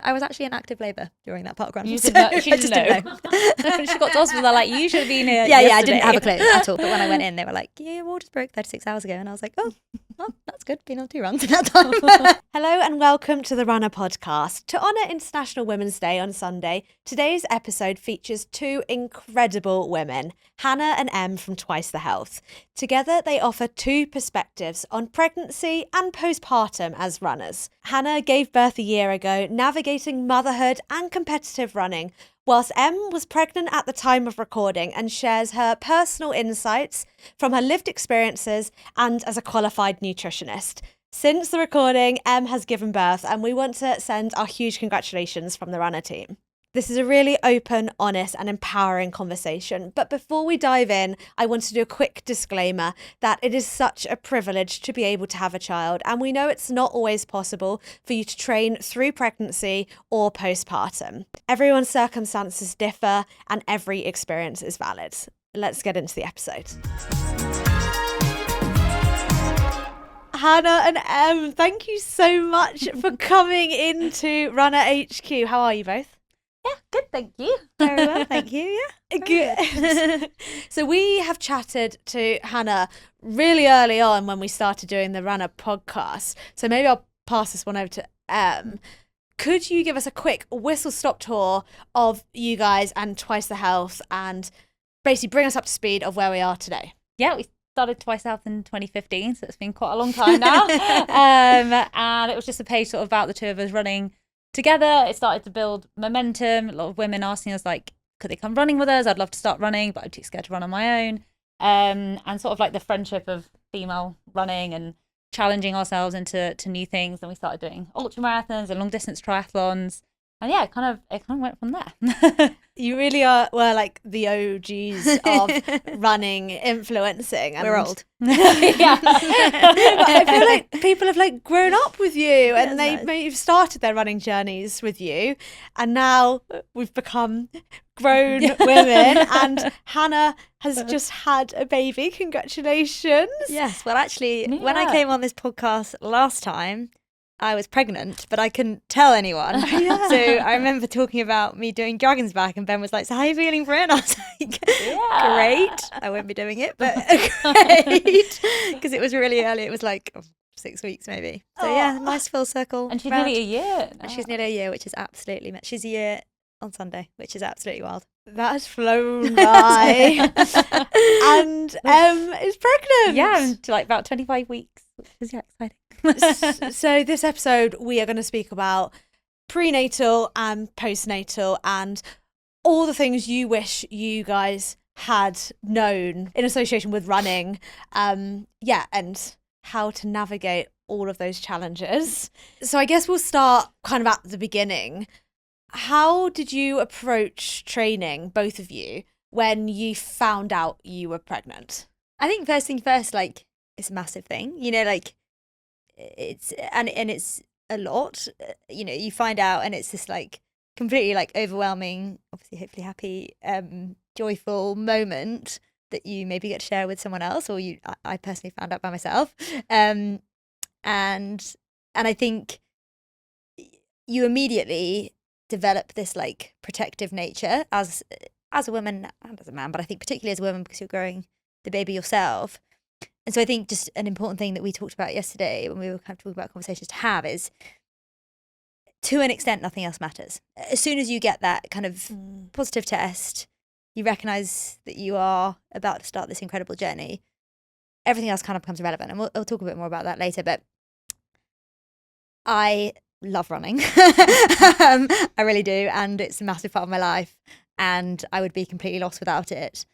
I was actually in active labour during that park run. You didn't know. She didn't know. When she got to hospital, they're like, you should have been here yesterday. I didn't have a clue at all. But when I went in, they were like, yeah, your waters broke 36 hours ago. And I was like, oh, well, that's good. Been on 2 runs in that time. Hello and welcome to the Runna Podcast. To honour International Women's Day on Sunday, today's episode features 2 incredible women, Hannah and Em from Twice the Health. Together, they offer 2 perspectives on pregnancy and postpartum as runners. Hannah gave birth a year ago, navigating motherhood and competitive running, whilst Em was pregnant at the time of recording and shares her personal insights from her lived experiences and as a qualified nutritionist. Since the recording, Em has given birth and we want to send our huge congratulations from the Runna team. This is a really open, honest and empowering conversation. But before we dive in, I want to do a quick disclaimer that it is such a privilege to be able to have a child. And we know it's not always possible for you to train through pregnancy or postpartum. Everyone's circumstances differ and every experience is valid. Let's get into the episode. Hannah and Em, thank you so much for coming into Runna HQ. How are you both? Yeah, good, thank you. Very well, thank you. Yeah, good. So we have chatted to Hannah really early on when we started doing the Runna podcast. So maybe I'll pass this one over to Em. Could you give us a quick whistle-stop tour of you guys and Twice the Health and basically bring us up to speed of where we are today? Yeah, we started Twice Health in 2015, so it's been quite a long time now. And it was just a page sort of about the 2 of us running together. It started to build momentum. A lot of women asking us like, could they come running with us? I'd love to start running, but I'm too scared to run on my own. And sort of like the friendship of female running and challenging ourselves into new things. And we started doing ultra marathons and long distance triathlons. And yeah, it kind of went from there. You really were like the OGs of running, influencing. And we're old. Yeah. I feel like people have like grown up with you and they've started their running journeys with you. And now we've become grown women and Hannah has just had a baby. Congratulations. Yes, well actually, when I came on this podcast last time, I was pregnant, but I couldn't tell anyone. So I remember talking about me doing Dragon's Back and Ben was like, so how are you feeling for it? And I was like, great. I won't be doing it, but great. Because it was really early. It was like 6 weeks maybe. So yeah, nice full circle. And she's nearly a year. And she's nearly a year, which is absolutely, she's a year on Sunday, which is absolutely wild. That has flown by. And is pregnant. Yeah, to like about 25 weeks, which is exciting. So this episode we are going to speak about prenatal and postnatal and all the things you wish you guys had known in association with running, and how to navigate all of those challenges. So I guess we'll start kind of at the beginning. How did you approach training, both of you, when you found out you were pregnant? I think first thing first, like, it's a massive thing, you know, like it's a lot, you know, you find out and it's this like completely like overwhelming, obviously hopefully happy, joyful moment that you maybe get to share with someone else, or I personally found out by myself, and I think you immediately develop this like protective nature as a woman and as a man, but I think particularly as a woman because you're growing the baby yourself. And so I think just an important thing that we talked about yesterday when we were kind of talking about conversations to have is, to an extent, nothing else matters. As soon as you get that kind of positive test, you recognise that you are about to start this incredible journey, everything else kind of becomes irrelevant. And we'll talk a bit more about that later. But I love running. I really do. And it's a massive part of my life. And I would be completely lost without it.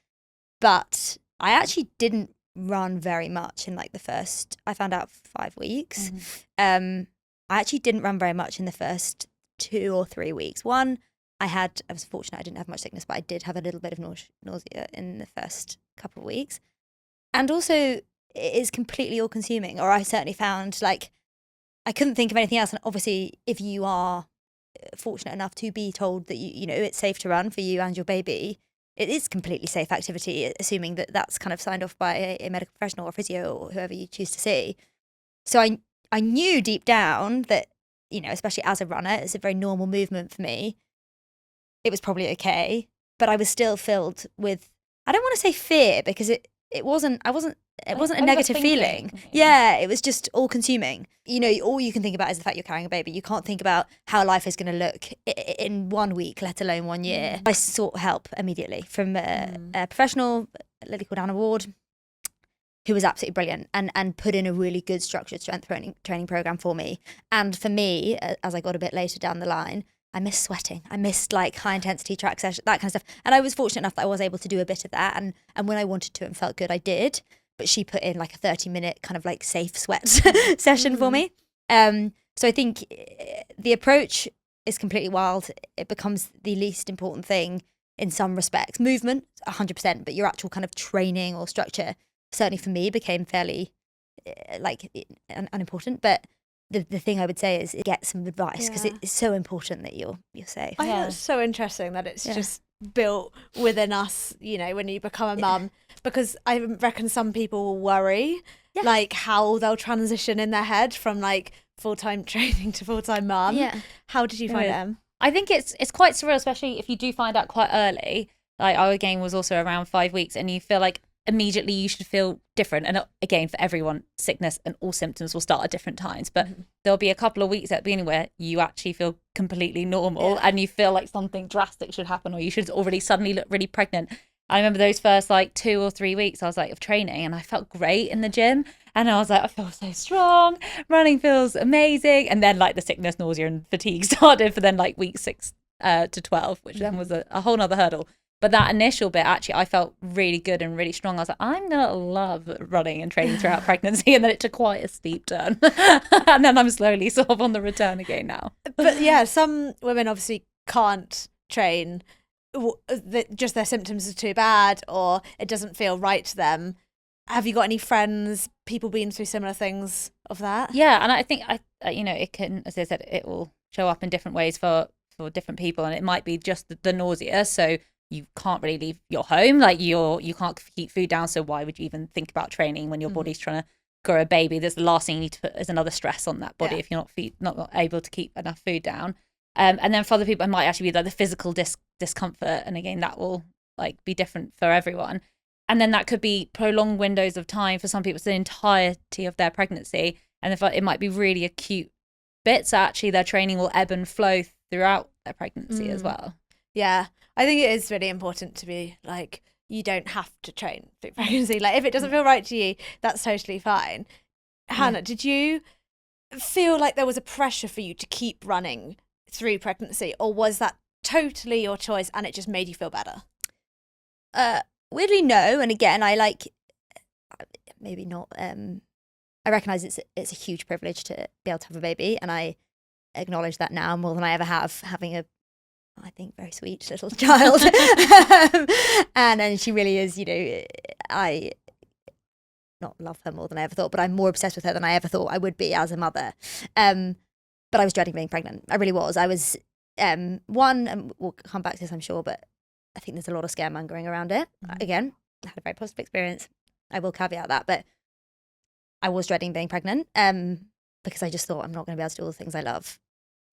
But I actually didn't run very much in like the first, I found out 5 weeks. I actually didn't run very much in the first 2 or 3 weeks. One, I was fortunate I didn't have much sickness, but I did have a little bit of nausea in the first couple of weeks. And also it is completely all consuming, or I certainly found like I couldn't think of anything else. And obviously if you are fortunate enough to be told that you know it's safe to run for you and your baby, it is completely safe activity, assuming that that's kind of signed off by a medical professional or physio or whoever you choose to see. So I knew deep down that, you know, especially as a runner, it's a very normal movement for me. It was probably okay, but I was still filled with, I don't want to say fear, because it wasn't a negative feeling. Yeah, it was just all consuming. You know, all you can think about is the fact you're carrying a baby. You can't think about how life is going to look in 1 week, let alone 1 year. I sought help immediately from a professional, a lady called Anna Ward, who was absolutely brilliant and put in a really good structured strength training program for me. And for me, as I got a bit later down the line, I missed sweating. I missed like high intensity track sessions, that kind of stuff. And I was fortunate enough that I was able to do a bit of that. And when I wanted to and felt good, I did. But she put in like a 30-minute kind of like safe sweat session for me. So I think the approach is completely wild. It becomes the least important thing in some respects. Movement, 100%, but your actual kind of training or structure, certainly for me, became fairly unimportant. But the thing I would say is get some advice, because it's so important that you're safe. I think it's so interesting that it's just built within us, you know, when you become a mum, because I reckon some people will worry like how they'll transition in their head from like full-time training to full-time mum. How did you find it? I think it's quite surreal, especially if you do find out quite early. Like our game was also around 5 weeks, and you feel like immediately you should feel different. And again, for everyone, sickness and all symptoms will start at different times, but there'll be a couple of weeks at the beginning where you actually feel completely normal and you feel like something drastic should happen, or you should already suddenly look really pregnant. I remember those first like 2 or 3 weeks I was like of training, and I felt great in the gym, and I was like, I feel so strong, running feels amazing. And then like the sickness, nausea and fatigue started for then like week 6 to 12, which then was a whole nother hurdle. But that initial bit, actually, I felt really good and really strong. I was like, I'm going to love running and training throughout pregnancy. And then it took quite a steep turn. And then I'm slowly sort of on the return again now. But yeah, some women obviously can't train. Just their symptoms are too bad, or it doesn't feel right to them. Have you got any friends, people been through similar things of that? Yeah, and I think, you know, it can, as I said, it will show up in different ways for different people. And it might be just the nausea. So you can't really leave your home, like you can't keep food down, so why would you even think about training when your body's trying to grow a baby? That's the last thing you need to put is another stress on that body if you're not able to keep enough food down. And then for other people, it might actually be like the physical discomfort, and again, that will like be different for everyone. And then that could be prolonged windows of time. For some people, it's the entirety of their pregnancy, and if it might be really acute bits. Actually, their training will ebb and flow throughout their pregnancy as well. Yeah, I think it is really important to be like, you don't have to train through pregnancy. Like, if it doesn't feel right to you, that's totally fine. Hannah, did you feel like there was a pressure for you to keep running through pregnancy, or was that totally your choice and it just made you feel better? Weirdly, no. And again, I like, maybe not. I recognise it's a huge privilege to be able to have a baby, and I acknowledge that now more than I ever have, having a, I think, very sweet little child. And she really is, you know, I not love her more than I ever thought, but I'm more obsessed with her than I ever thought I would be as a mother. But I was dreading being pregnant. I really was. I was, one, and we'll come back to this, I'm sure, but I think there's a lot of scaremongering around it. Again, I had a very positive experience. I will caveat that, but I was dreading being pregnant because I just thought I'm not going to be able to do all the things I love.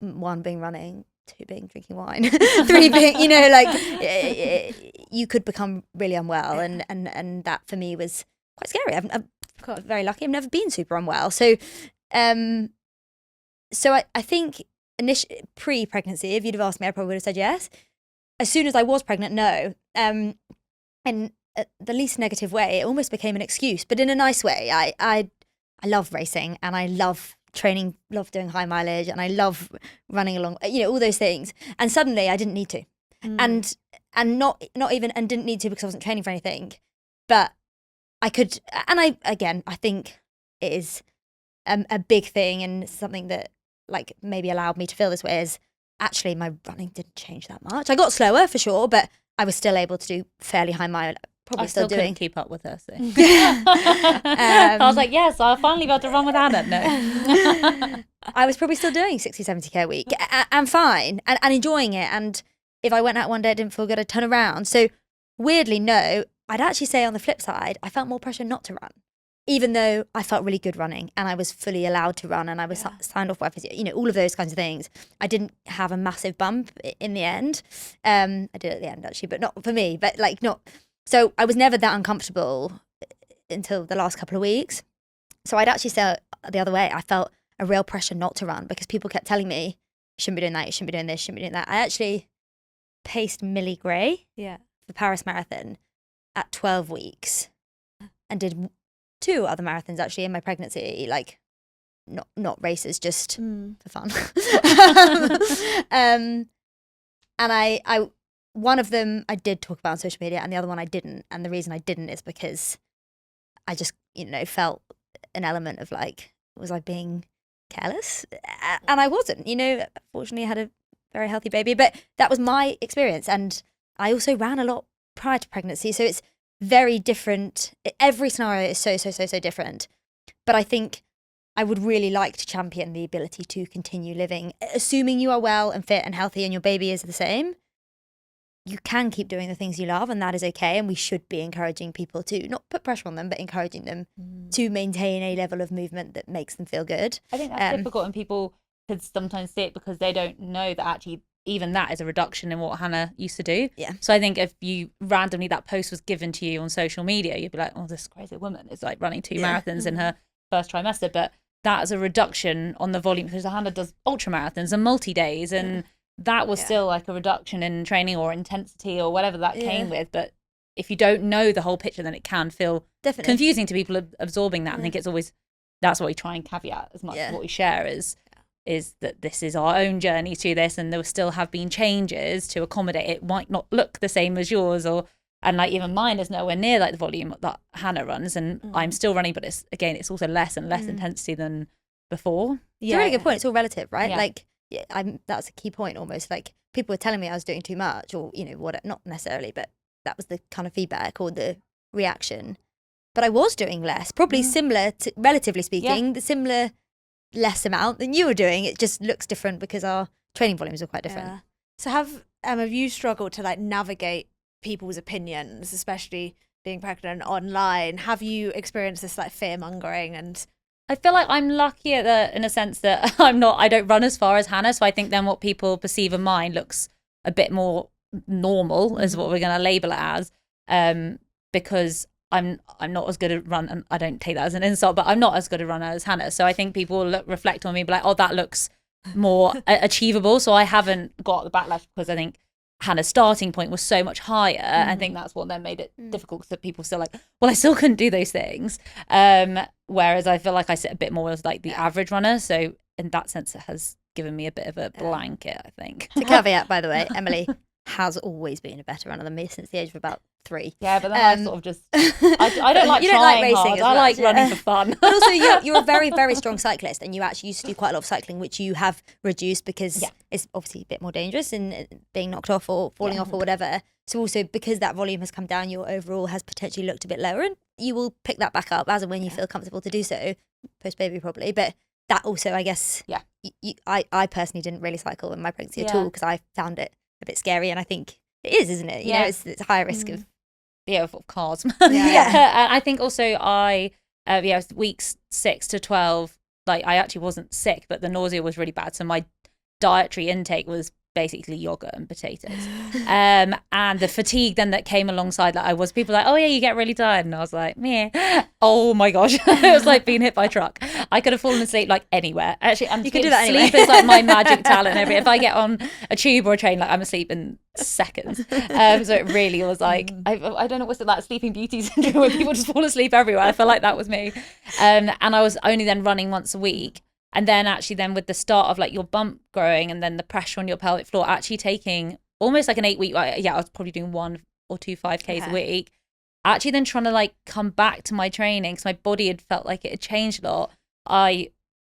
1 being running, 2 being drinking wine, 3 being, you know, like you could become really unwell, and that for me was quite scary. I'm very lucky. I've never been super unwell, so I think pre-pregnancy, if you'd have asked me, I probably would have said yes. As soon as I was pregnant, no. And the least negative way, it almost became an excuse, but in a nice way. I love racing, and I love training, love doing high mileage, and I love running along, you know, all those things. And suddenly I didn't need to. And not even, and didn't need to because I wasn't training for anything, but I could. And I think it is a big thing, and something that like maybe allowed me to feel this way is actually my running didn't change that much. I got slower for sure, but I was still able to do fairly high mileage. Probably I still doing. couldn't keep up with her. So. I was like, yes, I'll finally be able to run with Anna. No. I was probably still doing 60, 70k a week and fine and enjoying it. And if I went out one day, I didn't feel good, I'd turn around. So weirdly, no, I'd actually say on the flip side, I felt more pressure not to run. even though I felt really good running and I was fully allowed to run and I was signed off by physio, you know, all of those kinds of things, I didn't have a massive bump in the end. I did at the end actually, but not for me, but like not. So I was never that uncomfortable until the last couple of weeks. So I'd actually say the other way, I felt a real pressure not to run because people kept telling me, you shouldn't be doing that, you shouldn't be doing this, you shouldn't be doing that. I actually paced Millie Gray for Paris Marathon at 12 weeks and did 2 other marathons actually in my pregnancy, like not races, just for fun. And I one of them I did talk about on social media and the other one I didn't. And the reason I didn't is because I just, you know, felt an element of like, was I being careless? And I wasn't, you know, fortunately I had a very healthy baby, but that was my experience. And I also ran a lot prior to pregnancy. So it's very different. Every scenario is so different. But I think I would really like to champion the ability to continue living, assuming you are well and fit and healthy and your baby is the same. You can keep doing the things you love and that is okay. And we should be encouraging people to not put pressure on them, but encouraging them to maintain a level of movement that makes them feel good. I think that's difficult and people could sometimes see it because they don't know that actually even that is a reduction in what Hannah used to do. Yeah. So I think if you randomly, that post was given to you on social media, you'd be like, oh, this crazy woman is like running 2 marathons in her first trimester. But that is a reduction on the volume because Hannah does ultra marathons and multi-days and that was still like a reduction in training or intensity or whatever that came with. But if you don't know the whole picture, then it can feel confusing to people absorbing that. I think it's always, that's what we try and caveat as much as what we share is that this is our own journey to this and there will still have been changes to accommodate. It might not look the same as yours and like even mine is nowhere near like the volume that Hannah runs and I'm still running, but it's also less and less intensity than before. It's a really good point. It's all relative, right? Like that's a key point almost. Like people were telling me I was doing too much or, you know, what, not necessarily, but that was the kind of feedback or the reaction. But I was doing less, probably similar to, relatively speaking, the similar less amount than you were doing. It just looks different because our training volumes are quite different. So have you struggled to like navigate people's opinions, especially being pregnant online? Have you experienced this like fear mongering? And I feel like I'm lucky in a sense that I don't run as far as Hannah, so I think then what people perceive of mine looks a bit more normal is what we're going to label it as, because I'm not as good at run, and I don't take that as an insult, but I'm not as good a runner as Hannah. So I think people will reflect on me and be like, oh, that looks more achievable. So I haven't got the backlash because I think Hannah's starting point was so much higher. I think that's what then made it difficult because people still like, well, I still couldn't do those things. Whereas I feel like I sit a bit more as like the average runner. So in that sense, it has given me a bit of a blanket, I think. To caveat, by the way, Emily has always been a better runner than me since the age of about 3. Yeah, but then I sort of just I don't like trying hard. I like running for fun. But also you're a very, very strong cyclist and you actually used to do quite a lot of cycling, which you have reduced because it's obviously a bit more dangerous in being knocked off or falling off or whatever. So also because that volume has come down, your overall has potentially looked a bit lower and you will pick that back up as and when you feel comfortable to do so, post-baby probably. But that also, I guess, I personally didn't really cycle in my pregnancy at all because I found it a bit scary, and I think it is, isn't it? You know, it's a higher risk of cars. I think also weeks 6 to 12, like I actually wasn't sick, but the nausea was really bad. So my dietary intake was basically yogurt and potatoes. And the fatigue then that came alongside that, people were like, oh yeah, you get really tired. And I was like, meh. Oh my gosh. It was like being hit by a truck. I could have fallen asleep like anywhere. Actually, you could do that anyway. Sleep is like my magic talent. If I get on a tube or a train, like I'm asleep in seconds. So it really was like, I don't know what's it like, Sleeping Beauty syndrome where people just fall asleep everywhere. I feel like that was me. And I was only then running once a week. And then actually then with the start of like your bump growing and then the pressure on your pelvic floor, actually taking almost like an 8-week, I was probably doing 1 or 2 5Ks a week. Actually then trying to like come back to my training because my body had felt like it had changed a lot.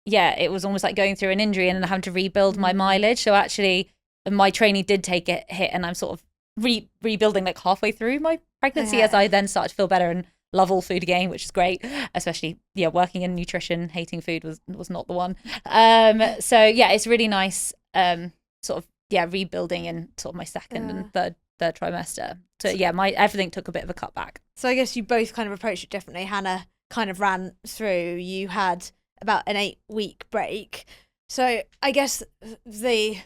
It was almost like going through an injury and then having to rebuild my mileage. So actually my training did take a hit and I'm sort of rebuilding like halfway through my pregnancy as I then started to feel better and love all food again, which is great, especially working in nutrition. Hating food was not the one. So it's really nice rebuilding in sort of my second and third trimester. So my everything took a bit of a cutback. So I guess you both kind of approached it differently. Hannah kind of ran through, you had about an 8-week break. So I guess the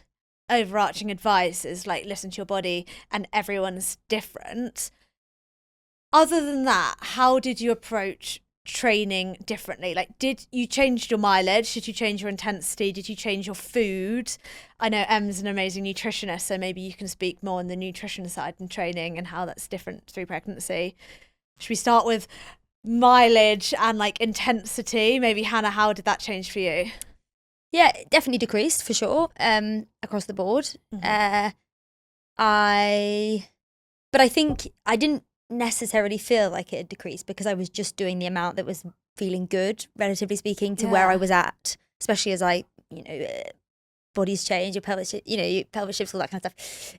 overarching advice is like, listen to your body, and everyone's different. Other than that, how did you approach training differently? Like, did you change your mileage? Did you change your intensity? Did you change your food? I know Em's an amazing nutritionist, so maybe you can speak more on the nutrition side and training and how that's different through pregnancy. Should we start with mileage and like intensity? Maybe Hannah, how did that change for you? Yeah, it definitely decreased for sure, across the board. But I think I didn't necessarily feel like it had decreased because I was just doing the amount that was feeling good, relatively speaking, to where I was at, especially as I, bodies change, your pelvis, your pelvis shifts, all that kind of stuff.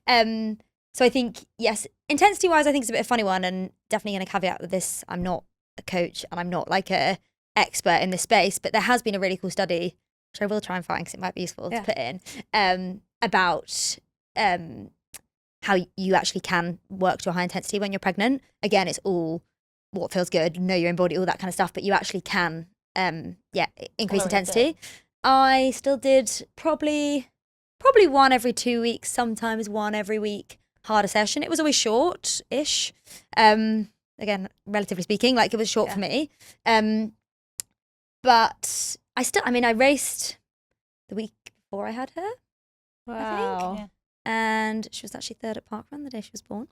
So I think, yes, intensity wise, I think it's a bit of a funny one, and definitely going to caveat with this, I'm not a coach and I'm not like a expert in this space, but there has been a really cool study, which I will try and find because it might be useful to put in, about how you actually can work to a high intensity when you're pregnant. Again, it's all what feels good, know your own body, all that kind of stuff, but you actually can, increase intensity. I still did probably one every 2 weeks, sometimes one every week, harder session. It was always short-ish. Again, relatively speaking, like it was short for me. But I raced the week before I had her. Wow. I think. Yeah. And she was actually third at Parkrun the day she was born.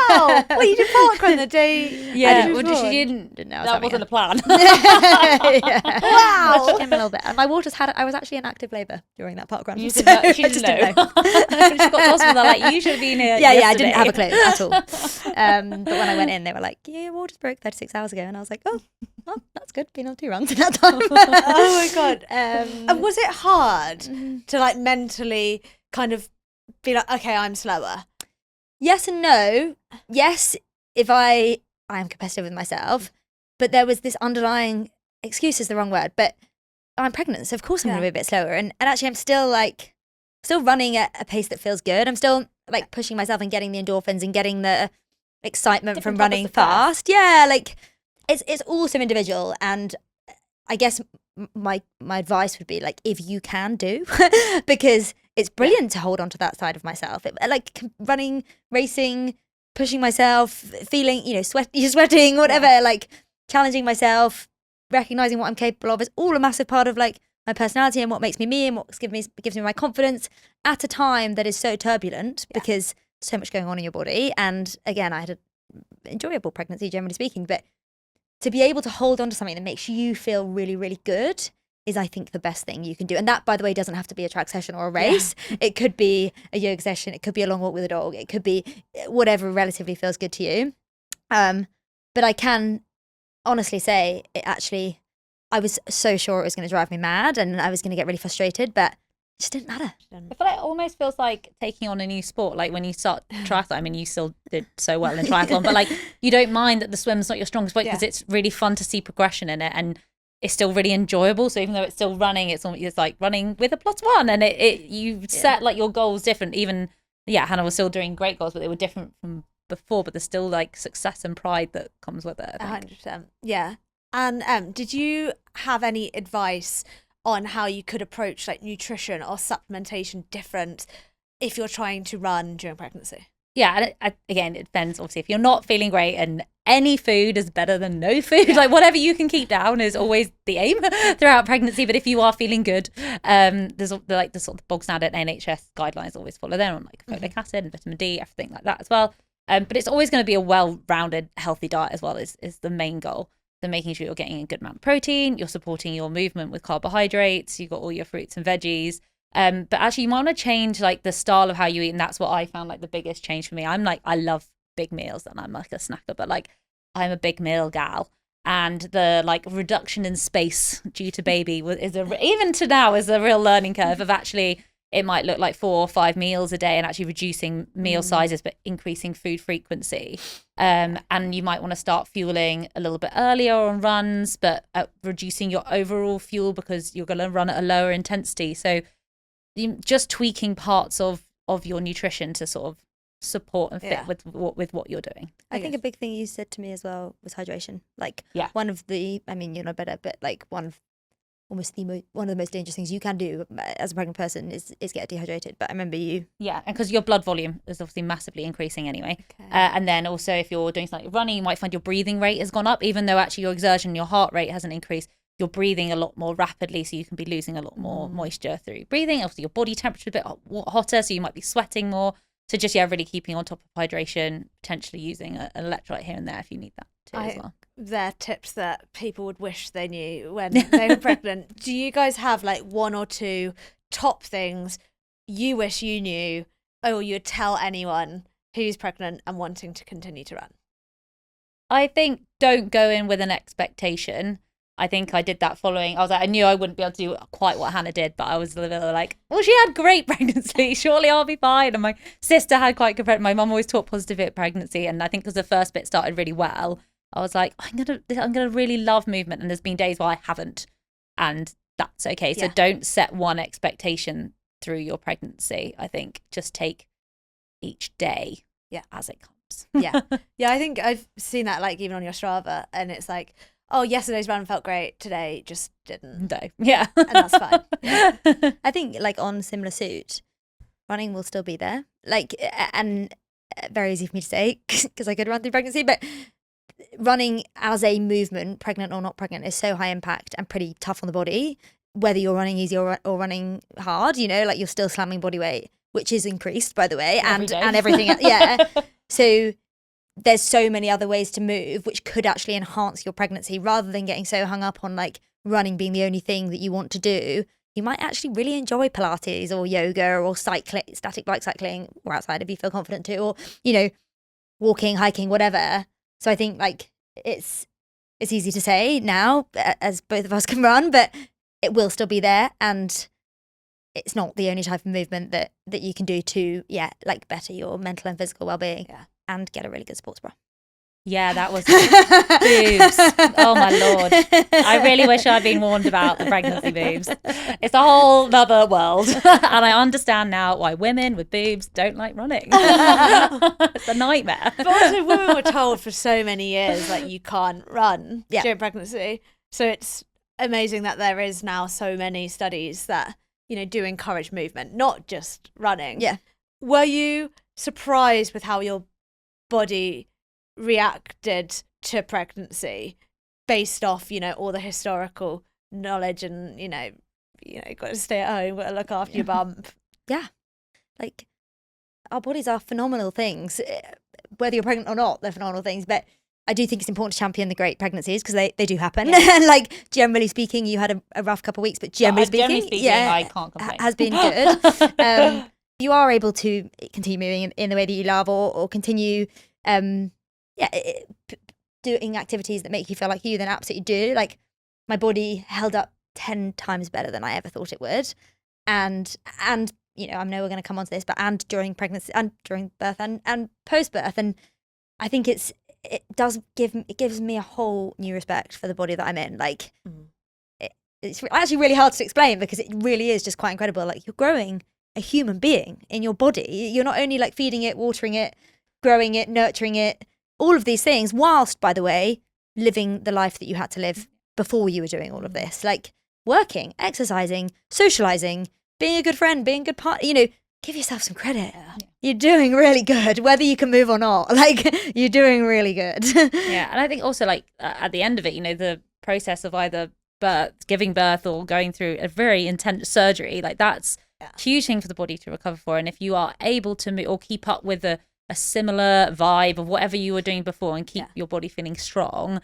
Wow. Well, you did Parkrun the day. Yeah, well, she didn't know. That wasn't a plan. Wow. Just came a little bit. And my waters I was actually in active labour during that Parkrun. She didn't know. When she got to hospital, they're like, you should have been here. Yeah, I didn't have a clue at all. But when I went in, they were like, yeah, your waters broke 36 hours ago. And I was like, oh, well, that's good. Been on 2 runs in that time. Oh my God. And was it hard to like mentally kind of be like, okay, I'm slower? Yes and no. Yes, if I am competitive with myself, but there was this underlying, excuse is the wrong word, but I'm pregnant, so of course I'm going to be a bit slower. And actually I'm still running at a pace that feels good. I'm still like pushing myself and getting the endorphins and getting the excitement from running fast. Yeah, like it's also individual. And I guess my advice would be like, if you can do, because it's brilliant to hold on to that side of myself. Like running, racing, pushing myself, feeling, you're sweating, whatever, like challenging myself, recognizing what I'm capable of is all a massive part of like my personality and what makes me me and what gives me my confidence at a time that is so turbulent because so much going on in your body. And again, I had an enjoyable pregnancy, generally speaking, but to be able to hold on to something that makes you feel really, really good is, I think, the best thing you can do. And that, by the way, doesn't have to be a track session or a race. Yeah. It could be a yoga session. It could be a long walk with a dog. It could be whatever relatively feels good to you. But I can honestly say I was so sure it was going to drive me mad and I was going to get really frustrated, but it just didn't matter. I feel like it almost feels like taking on a new sport. Like when you start triathlon, I mean, you still did so well in triathlon, but like you don't mind that the swim's not your strongest point because it's really fun to see progression in it and it's still really enjoyable. So even though it's still running, it's like running with a +1 and you set like your goals different. Even, Hannah was still doing great goals, but they were different from before, but there's still like success and pride that comes with it. 100%. Yeah. And did you have any advice on how you could approach like nutrition or supplementation different if you're trying to run during pregnancy? Yeah, and again, it depends. Obviously, if you're not feeling great, and any food is better than no food, like whatever you can keep down is always the aim throughout pregnancy. But if you are feeling good, there's like the sort of bog standard NHS guidelines always follow them on like folic acid and vitamin D, everything like that as well. But it's always going to be a well-rounded, healthy diet as well is the main goal. So making sure you're getting a good amount of protein, you're supporting your movement with carbohydrates, you've got all your fruits and veggies. But actually you might want to change like the style of how you eat. And that's what I found like the biggest change for me. I'm like, I love big meals and I'm like a snacker, but like I'm a big meal gal. And the like reduction in space due to baby even to now is a real learning curve of actually it might look like 4 or 5 meals a day and actually reducing meal sizes, but increasing food frequency. And you might want to start fueling a little bit earlier on runs, but reducing your overall fuel because you're going to run at a lower intensity. So just tweaking parts of your nutrition to sort of support and fit Yeah. with what you're doing. I think a big thing you said to me as well was hydration. Like Yeah. one of the, I mean, you're not better, but like one of one of the most dangerous things you can do as a pregnant person is get dehydrated. But I remember you. Yeah, and because your blood volume is obviously massively increasing anyway. Okay. And then also if you're doing something like running, you might find your breathing rate has gone up, even though actually your exertion, your heart rate hasn't increased. You're breathing a lot more rapidly, so you can be losing a lot more moisture through breathing. Obviously, your body temperature is a bit hotter, so you might be sweating more. So just, really keeping on top of hydration, potentially using an electrolyte here and there if you need that too as well. They're tips that people would wish they knew when they were pregnant. Do you guys have like one or two top things you wish you knew, or you'd tell anyone who's pregnant and wanting to continue to run? I think don't go in with an expectation. I think I did that following. I knew I wouldn't be able to do quite what Hannah did, but I was a little like, well, she had great pregnancy. Surely I'll be fine. And my sister had quite good pregnancy. My mum always taught positive pregnancy. And I think because the first bit started really well, I was like, I'm gonna really love movement. And there's been days where I haven't. And that's okay. So don't set one expectation through your pregnancy. I think just take each day as it comes. Yeah, I think I've seen that like even on your Strava, and it's like, oh, yesterday's run felt great, today just didn't. No. Yeah. And that's fine. I think like on similar suit, running will still be there. Like, and very easy for me to say because I could run through pregnancy, but running as a movement, pregnant or not pregnant, is so high impact and pretty tough on the body. Whether you're running easy or running hard, like you're still slamming body weight, which is increased, by the way, and everything. Yeah. So there's so many other ways to move which could actually enhance your pregnancy, rather than getting so hung up on like running being the only thing that you want to do. You might actually really enjoy Pilates or yoga or cycling, static bike cycling, or outside if you feel confident to, or walking, hiking, whatever. So I think like it's easy to say now as both of us can run, but it will still be there, and it's not the only type of movement that you can do to like better your mental and physical well-being. And get a really good sports bra. Yeah, that was boobs. Oh my Lord. I really wish I'd been warned about the pregnancy boobs. It's a whole other world. And I understand now why women with boobs don't like running. It's a nightmare. But also women were told for so many years like you can't run during pregnancy. So it's amazing that there is now so many studies that, do encourage movement, not just running. Yeah. Were you surprised with how your body reacted to pregnancy based off, all the historical knowledge and, got to stay at home, got to look after your bump? Yeah. Like, our bodies are phenomenal things. Whether you're pregnant or not, they're phenomenal things. But I do think it's important to champion the great pregnancies because they do happen. And like, generally speaking, you had a rough couple of weeks, but generally speaking, I can't complain. Has been good. You are able to continue moving in the way that you love, or continue doing activities that make you feel like you, then absolutely do. Like, my body held up 10 times better than I ever thought it would. And I know we're going to come on to this, but and during pregnancy and during birth and post-birth. And I think it gives me a whole new respect for the body that I'm in. Like, it's actually really hard to explain because it really is just quite incredible. Like, you're growing a human being in your body. You're not only like feeding it, watering it, growing it, nurturing it, all of these things, whilst, by the way, living the life that you had to live before you were doing all of this. Like, working, exercising, socializing, being a good friend, being a good partner, give yourself some credit. You're doing really good, whether you can move or not. Like, you're doing really good. Yeah, and I think also like at the end of it, the process of either giving birth or going through a very intense surgery, like that's a huge thing for the body to recover for. And if you are able to move or keep up with a similar vibe of whatever you were doing before and keep your body feeling strong,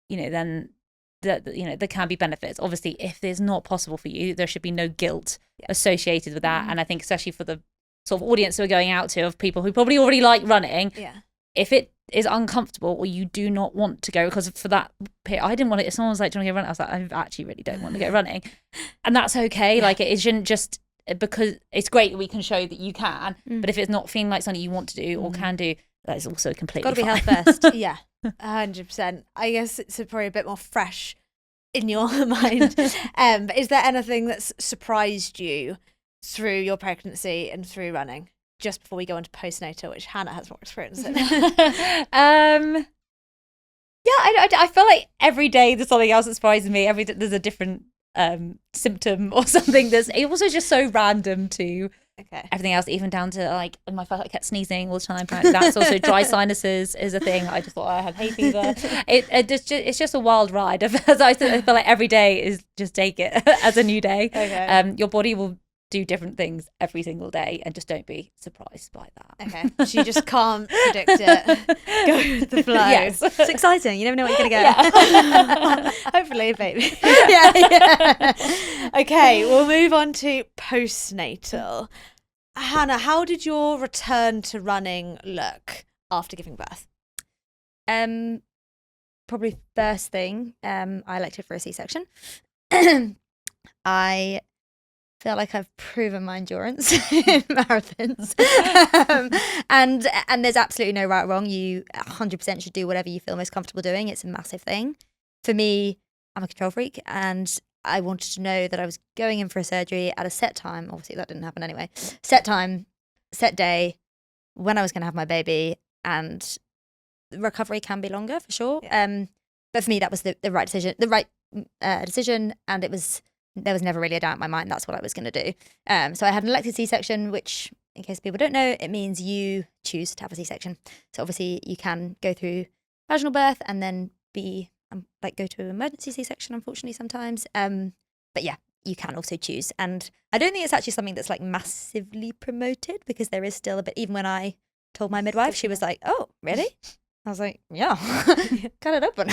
then there can be benefits. Obviously, if it's not possible for you, there should be no guilt associated with that. And I think especially for the sort of audience we're going out to of people who probably already like running, if it is uncomfortable or you do not want to go, because for that period, I didn't want it. If someone was like, do you want to go running? I was like, I actually really don't want to go running. And that's okay. Like, it shouldn't just, because it's great that we can show that you can, but if it's not feeling like something you want to do or can do, that is also completely Got to be fine. health first. Yeah, 100%. I guess it's probably a bit more fresh in your mind. But is there anything that's surprised you through your pregnancy and through running? just before we go on to postnatal, which Hannah has more experience in? I feel like every day there's something else that surprises me. Every day there's a different symptom or something that's also just so random to everything else, even down to like in my first I kept sneezing all the time. Apparently that's also dry sinuses is a thing. I just thought I had hay fever. It's just a wild ride. I feel like every day is just take it as a new day. Your body will do different things every single day, and just don't be surprised by that. Okay, so you just can't predict it. Go with the flow. Yes. It's exciting. You never know what you're gonna get. Yeah. Hopefully, baby. yeah. Okay, we'll move on to postnatal. Hannah, how did your return to running look after giving birth? Probably first thing, I elected for a C-section. I feel like I've proven my endurance in marathons. And there's absolutely no right or wrong. You 100% should do whatever you feel most comfortable doing. It's a massive thing. For me, I'm a control freak, and I wanted to know that I was going in for a surgery at a set time. Obviously, that didn't happen anyway. Set time, set day, when I was going to have my baby, and recovery can be longer for sure. Yeah. But for me, that was the right decision, and there was never really a doubt in my mind that's what I was going to do. So I had an elective C-section, which, in case people don't know, it means you choose to have a C-section. So obviously you can go through vaginal birth and then go to emergency C-section, unfortunately, sometimes. But yeah, you can also choose. And I don't think it's actually something that's like massively promoted, because there is still a bit, even when I told my midwife, she was like, "Oh, really?" I was like, "Yeah, cut it open."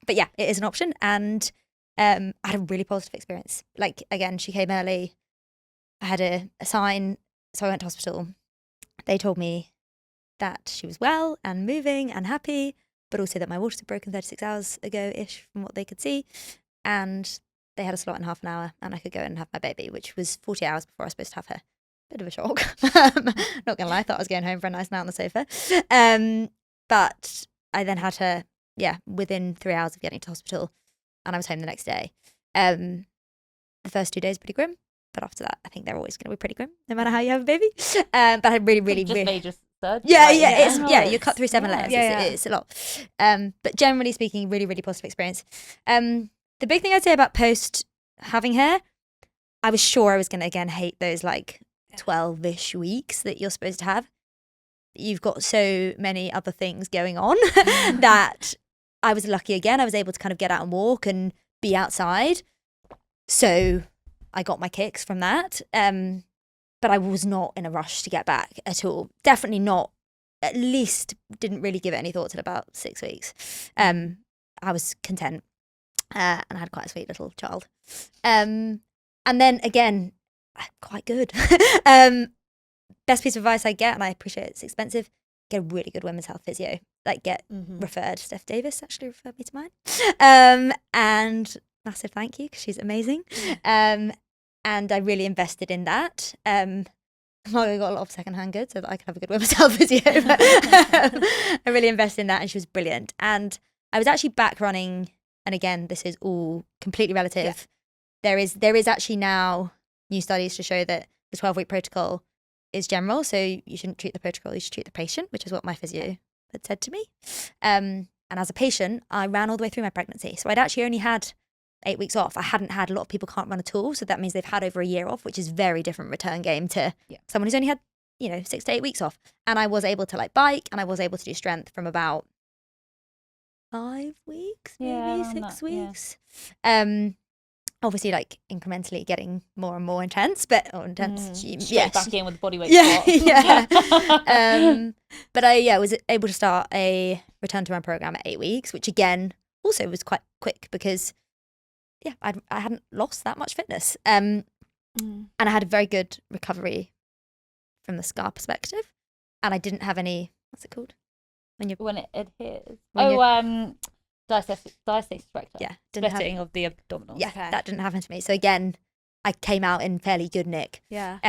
But yeah, it is an option. And I had a really positive experience. Like, again, she came early. I had a sign, so I went to hospital. They told me that she was well and moving and happy, but also that my waters had broken 36 hours ago-ish from what they could see. And they had a slot in half an hour, and I could go in and have my baby, which was 40 hours before I was supposed to have her. Bit of a shock. Not gonna lie, I thought I was going home for a nice night on the sofa. But I then had her, within 3 hours of getting to hospital, and I was home the next day. The first 2 days pretty grim, but after that, I think they're always going to be pretty grim, no matter how you have a baby. But I really Major surgery. You cut through 7 layers. It's a lot. But generally speaking, really, really positive experience. The big thing I'd say about post having her, I was sure I was going to again hate those like 12-ish weeks that you're supposed to have. You've got so many other things going on that I was lucky again. I was able to kind of get out and walk and be outside. So I got my kicks from that. But I was not in a rush to get back at all. Definitely not. At least didn't really give it any thought till about 6 weeks. I was content and I had quite a sweet little child. And then again, quite good. Best piece of advice I get, and I appreciate it's expensive, get a really good women's health physio. Like get referred. Steph Davis actually referred me to mine. And massive thank you, because she's amazing. And I really invested in that. I got a lot of secondhand goods so that I could have a good women's health physio. But, I really invested in that, and she was brilliant. And I was actually back running, and again, this is all completely relative. Yeah. There is actually now new studies to show that the 12-week protocol is general, so you shouldn't treat the protocol, you should treat the patient, which is what my physio had said to me. And as a patient, I ran all the way through my pregnancy. So I'd actually only had 8 weeks off. I hadn't had, a lot of people can't run at all, so that means they've had over a year off, which is very different return game to someone who's only had 6 to 8 weeks off. And I was able to like bike, and I was able to do strength from about 5 weeks, maybe 6 weeks. Obviously, like incrementally getting more and more intense, but Straight back in with the body weight squat. But I was able to start a return to run program at 8 weeks, which again also was quite quick, because I hadn't lost that much fitness, and I had a very good recovery from the scar perspective, and I didn't have any, what's it called when it adheres? Diastasis recta. Splitting of the abdominals. That didn't happen to me. So again, I came out in fairly good nick. Not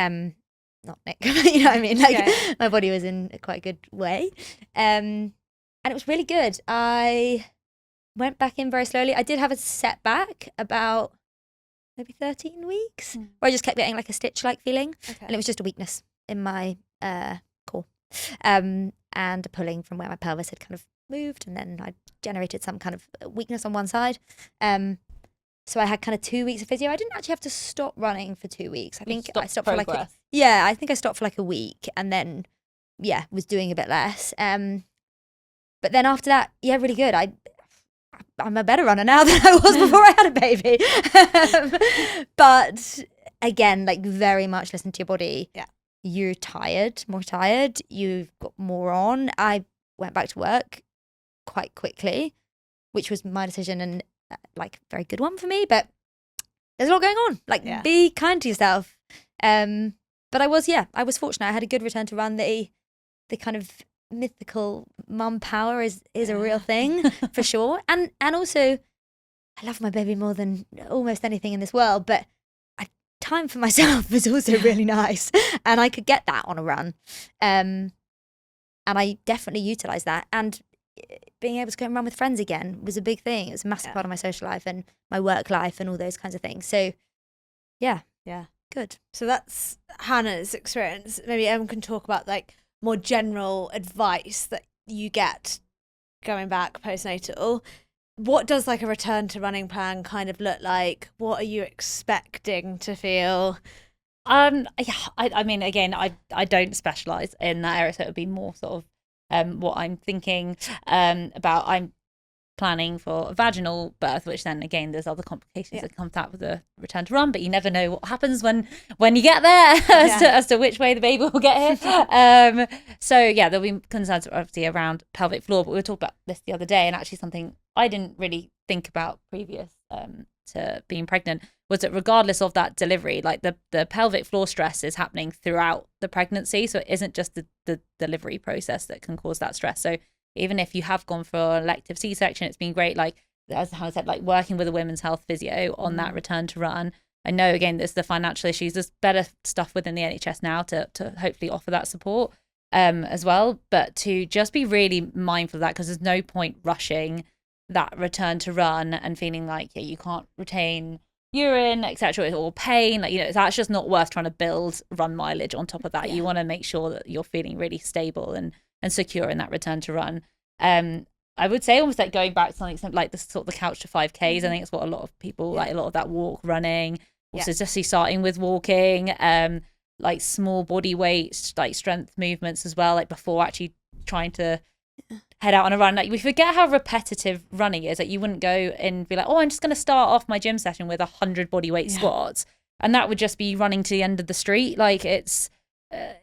nick, you know what I mean? Like my body was in a quite good way. And it was really good. I went back in very slowly. I did have a setback about maybe 13 weeks where I just kept getting like a stitch-like feeling. And it was just a weakness. in my core, and pulling from where my pelvis had kind of moved, and then I generated some kind of weakness on one side. So I had kind of 2 weeks of physio. I didn't actually have to stop running for 2 weeks. I think I stopped for like I think I stopped for like a week, and then was doing a bit less. But then after that, really good. I'm a better runner now than I was before I had a baby. But again, like very much listen to your body. Yeah. You're tired, more tired. You've got more on. I went back to work quite quickly, which was my decision and like very good one for me. But there's a lot going on. Like be kind to yourself. But I was fortunate. I had a good return to run. The kind of mythical mum power is a real thing for sure. And also I love my baby more than almost anything in this world, but time for myself was also really nice, and I could get that on a run. And I definitely utilized that, and being able to go and run with friends again was a big thing. It was a massive part of my social life and my work life and all those kinds of things. So yeah good. So that's Hannah's experience. Maybe Em can talk about like more general advice that you get going back postnatal. What does like a return to running plan kind of look like? What are you expecting to feel? I mean, again, I don't specialise in that area, so it would be more sort of what I'm thinking about. I'm planning for a vaginal birth, which then again there's other complications that come out with the return to run, but you never know what happens when you get there as to which way the baby will get here. So there'll be concerns obviously around pelvic floor, but we were talking about this the other day, and actually something I didn't really think about previous to being pregnant was that regardless of that delivery, like the pelvic floor stress is happening throughout the pregnancy, so it isn't just the delivery process that can cause that stress. So even if you have gone for an elective C-section, it's been great, like as Hannah said, like working with a women's health physio on that return to run. I know again there's the financial issues, there's better stuff within the NHS now to hopefully offer that support as well, but to just be really mindful of that, because there's no point rushing that return to run and feeling like you can't retain urine, etc., or pain, like that's just not worth trying to build run mileage on top of that. You want to make sure that you're feeling really stable and secure in that return to run. I would say almost like going back to something like the sort of the couch to 5Ks. I think it's what a lot of people like, a lot of that walk, running, also just starting with walking, like small body weight, like strength movements as well, like before actually trying to head out on a run. Like we forget how repetitive running is. Like you wouldn't go and be like, oh, I'm just going to start off my gym session with 100 body weight squats, and that would just be running to the end of the street. Like it's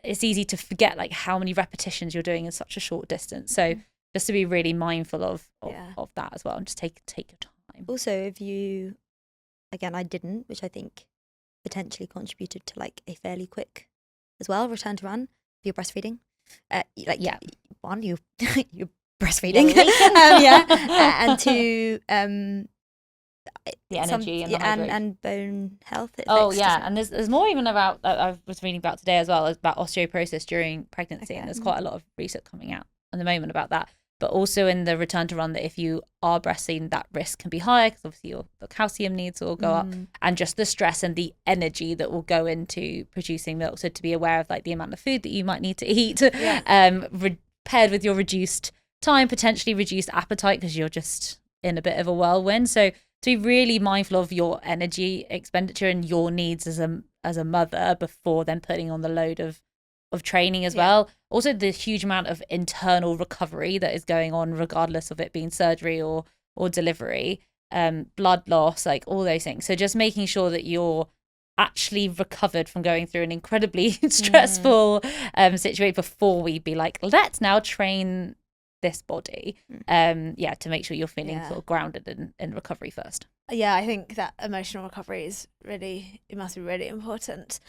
easy to forget like how many repetitions you're doing in such a short distance. So just to be really mindful of that as well, and just take your time. Also, if you, again, I didn't, which I think potentially contributed to like a fairly quick as well return to run if you're breastfeeding. One, you're breastfeeding, and two, the energy and bone health. And there's more even about I was reading about today as well, about osteoporosis during pregnancy, and there's quite a lot of research coming out at the moment about that. But also in the return to run, that if you are breastfeeding, that risk can be higher because obviously the calcium needs will go up, and just the stress and the energy that will go into producing milk. So to be aware of like the amount of food that you might need to eat, paired with your reduced time, potentially reduced appetite because you're just in a bit of a whirlwind. So to be really mindful of your energy expenditure and your needs as a mother before then putting on the load of training as well. Also the huge amount of internal recovery that is going on regardless of it being surgery or delivery, blood loss, like all those things. So just making sure that you're actually recovered from going through an incredibly stressful situation before we be like, let's now train this body, to make sure you're feeling sort of grounded in recovery first. I think that emotional recovery is really, it must be really important.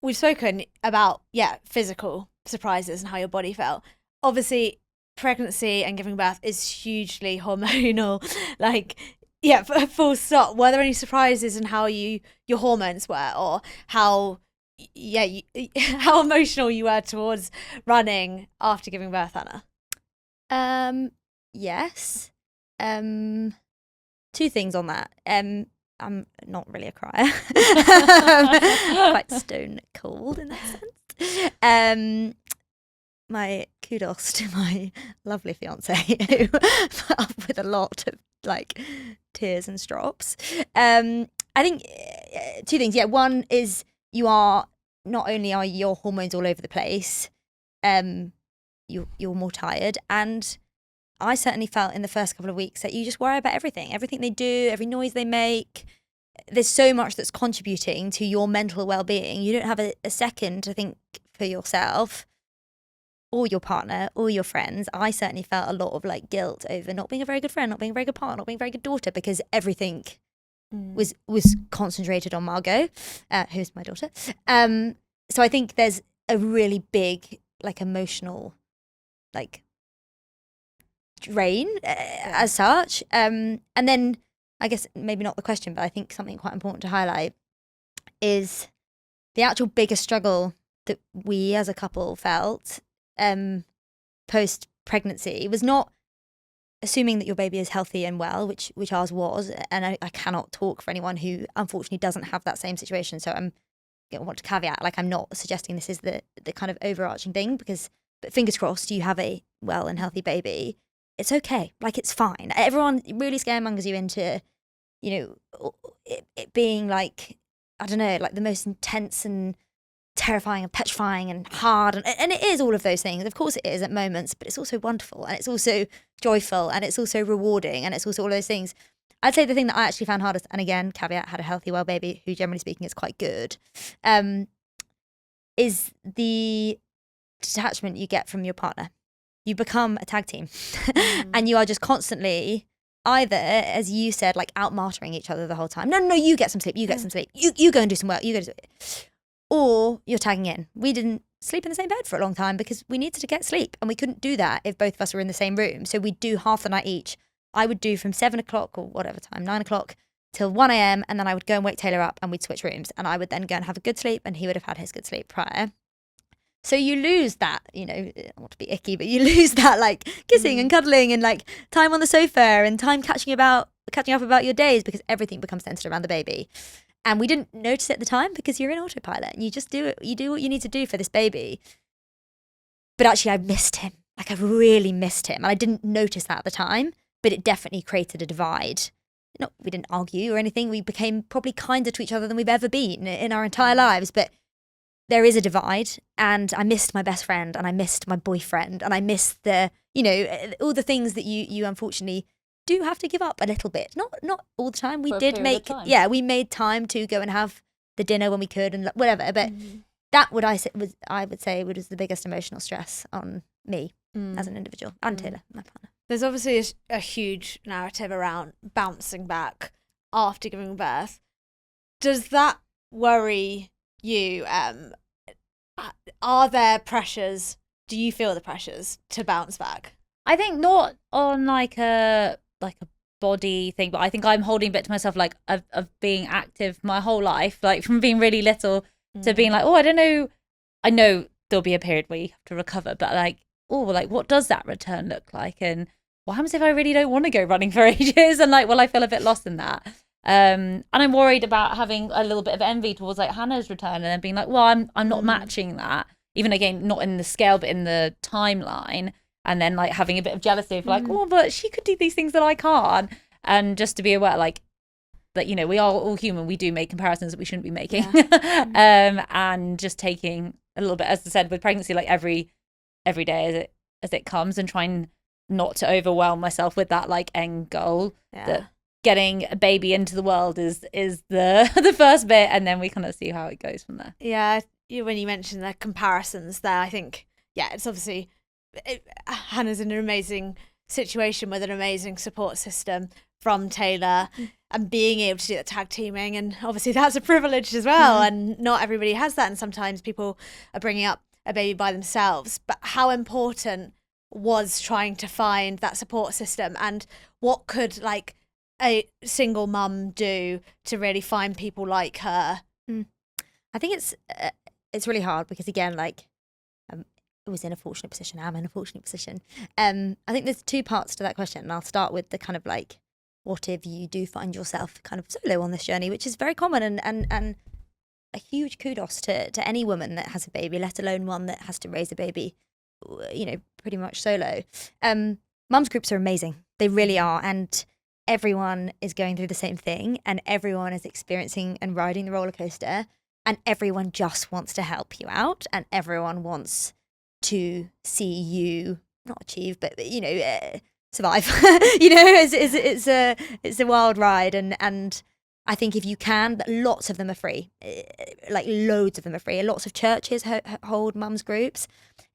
We've spoken about physical surprises and how your body felt. Obviously pregnancy and giving birth is hugely hormonal, like full stop. Were there any surprises in how your hormones were, or how how emotional you were towards running after giving birth, Anna? Yes. Two things on that. I'm not really a crier. Quite stone cold in that sense. My kudos to my lovely fiance who put up with a lot of like tears and strops. I think two things. Yeah, one is you are not only are your hormones all over the place, you're more tired, and I certainly felt in the first couple of weeks that you just worry about everything they do, every noise they make. There's so much that's contributing to your mental well-being. You don't have a second to think for yourself or your partner or your friends. I certainly felt a lot of like guilt over not being a very good friend, not being a very good partner, not being a very good daughter, because everything was concentrated on Margot, who's my daughter. So I think there's a really big like emotional like drain as such. And then I guess maybe not the question, but I think something quite important to highlight is the actual biggest struggle that we as a couple felt post pregnancy was not assuming that your baby is healthy and well, which ours was, and I cannot talk for anyone who unfortunately doesn't have that same situation. So I want to caveat, like I'm not suggesting this is the kind of overarching thing, but fingers crossed you have a well and healthy baby. It's okay, like it's fine. Everyone really scaremongers you into, you know, it being like, I don't know, like the most intense and terrifying and petrifying and hard, and it is all of those things. Of course it is at moments, but it's also wonderful, and it's also joyful, and it's also rewarding, and it's also all those things. I'd say the thing that I actually found hardest, and again, caveat, had a healthy well baby who generally speaking is quite good, is the detachment you get from your partner. You become a tag team and you are just constantly either, as you said, like out-martyring each other the whole time. No, you get some sleep, you get some sleep, you go and do some work, you go do it. Or you're tagging in. We didn't sleep in the same bed for a long time because we needed to get sleep, and we couldn't do that if both of us were in the same room. So we'd do half the night each. I would do from 7 o'clock or whatever time, 9 o'clock till 1 a.m. and then I would go and wake Taylor up and we'd switch rooms, and I would then go and have a good sleep and he would have had his good sleep prior. So you lose that, you know, I don't want to be icky, but you lose that like kissing and cuddling and like time on the sofa and time catching up about your days, because everything becomes centered around the baby. And we didn't notice it at the time because you're in autopilot and you just do it. You do what you need to do for this baby. But actually I missed him. Like I really missed him. And I didn't notice that at the time, but it definitely created a divide. We didn't argue or anything. We became probably kinder to each other than we've ever been in our entire lives. But there is a divide, and I missed my best friend, and I missed my boyfriend, and I missed the, you know, all the things that you unfortunately do have to give up a little bit. Not all the time. We did make, we made time to go and have the dinner when we could and whatever. But that I would say was the biggest emotional stress on me as an individual, and Taylor, my partner. There's obviously a huge narrative around bouncing back after giving birth. Does that worry you? Are there pressures? Do you feel the pressures to bounce back? I think not on like a body thing, but I think I'm holding a bit to myself, like of being active my whole life, like from being really little to being like, oh, I don't know. I know there'll be a period where you have to recover, but like, oh, like what does that return look like? And what happens if I really don't want to go running for ages? And like, will I feel a bit lost in that? And I'm worried about having a little bit of envy towards like Hannah's return and then being like, well, I'm not matching that. Even again, not in the scale, but in the timeline. And then like having a bit of jealousy of like, oh, but she could do these things that I can't. And just to be aware, like, that, you know, we are all human. We do make comparisons that we shouldn't be making. Yeah. And just taking a little bit, as I said, with pregnancy, like every day as it comes, and trying not to overwhelm myself with that like end goal. Yeah. That getting a baby into the world is the first bit, and then we kind of see how it goes from there. Yeah, when you mentioned the comparisons there, I think, yeah, it's obviously Hannah's in an amazing situation with an amazing support system from Taylor, and being able to do that tag teaming, and obviously that's a privilege as well, and not everybody has that, and sometimes people are bringing up a baby by themselves. But how important was trying to find that support system, and what could like a single mum do to really find people like her? I think it's really hard because, again, like I was in a fortunate position, I'm in a fortunate position. I think there's two parts to that question, and I'll start with the kind of like, what if you do find yourself kind of solo on this journey, which is very common, and a huge kudos to any woman that has a baby, let alone one that has to raise a baby, pretty much solo. Mums groups are amazing. They really are. And everyone is going through the same thing, and everyone is experiencing and riding the roller coaster, and everyone just wants to help you out, and everyone wants to see you not achieve, but survive. It's a wild ride, and I think if you can, but lots of them are free, like loads of them are free. Lots of churches hold mums groups.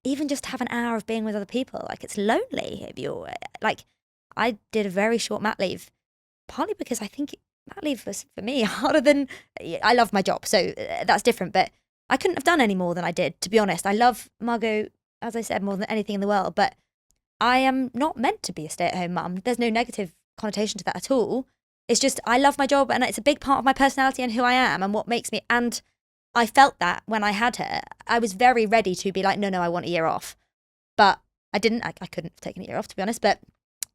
Even just to have an hour of being with other people, like it's lonely if you're like. I did a very short mat leave, partly because I think mat leave was for me harder than I love my job, so that's different. But I couldn't have done any more than I did, to be honest. I love Margot, as I said, more than anything in the world, but I am not meant to be a stay-at-home mum. There's no negative connotation to that at all. It's just I love my job, and it's a big part of my personality and who I am and what makes me. And I felt that when I had her, I was very ready to be like, no, I want a year off, but I didn't. I couldn't have taken a year off, to be honest, but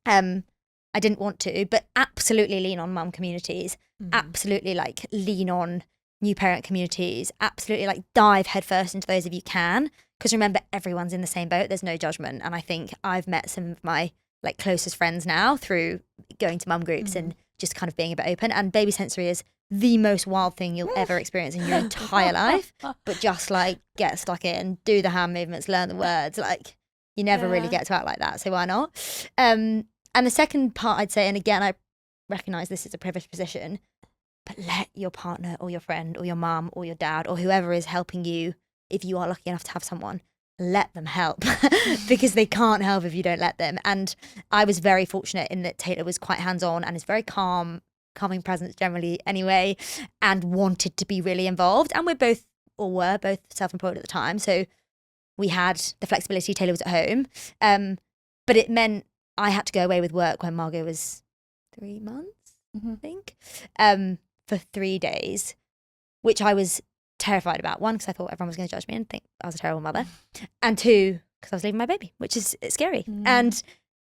I didn't want to. But absolutely lean on mum communities. Absolutely like lean on new parent communities. Absolutely like dive headfirst into those if you can. Because remember, everyone's in the same boat. There's no judgment. And I think I've met some of my like closest friends now through going to mum groups and just kind of being a bit open. And baby sensory is the most wild thing you'll ever experience in your entire life. But just like get stuck in, do the hand movements, learn the words. Like you never really get to act like that. So why not? And the second part I'd say, and again, I recognise this is a privileged position, but let your partner or your friend or your mum or your dad or whoever is helping you, if you are lucky enough to have someone, let them help because they can't help if you don't let them. And I was very fortunate in that Taylor was quite hands-on and is very calming presence generally anyway, and wanted to be really involved. And were both self-employed at the time. So we had the flexibility. Taylor was at home. But it meant I had to go away with work when Margot was 3 months, I think, for 3 days, which I was terrified about. One, because I thought everyone was going to judge me and think I was a terrible mother. And two, because I was leaving my baby, which is scary. But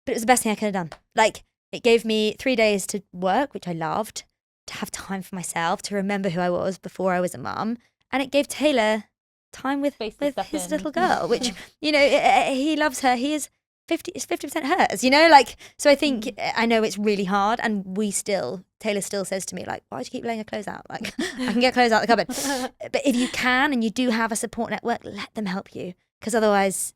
it was the best thing I could have done. Like, it gave me 3 days to work, which I loved, to have time for myself, to remember who I was before I was a mum. And it gave Taylor time with his little girl, which, he loves her. He is 50% hers, like, so I think, I know it's really hard, and Taylor still says to me, like, why do you keep laying your clothes out? Like, I can get clothes out the cupboard. But if you can, and you do have a support network, let them help you, because otherwise,